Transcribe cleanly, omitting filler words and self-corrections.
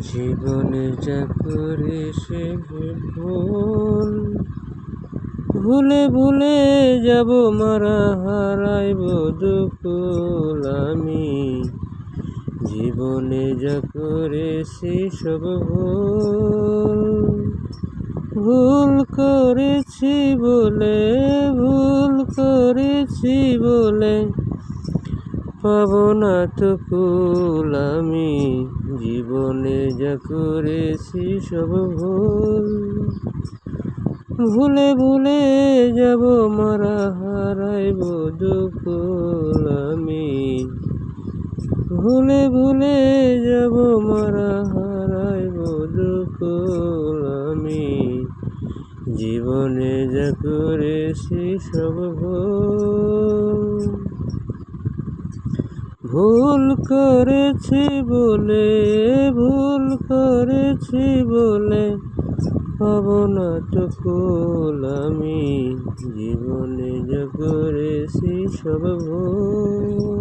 জীবনে যা করেছি ভুল, ভুলে ভুলে যাব মারা হারাইব দুকুল আমি। জীবনে যা করেছি সব ভুল, ভুল করেছি বলে, ভুল করেছি বলে পাব না তো কুল আমি। জীবনে যা করেছি সব ভুল, ভুলে ভুলে যাব মারা হারাইব দুকুল আমি। ভুলে ভুলে যাব মারা হারাইব দুকুল আমি। জীবনে যা করেছি সব ভুল, ভুল করেছি বলে, ভুল করেছি বলে পাব না তো কুল আমি। জীবনে যা করেছি সব ভুল।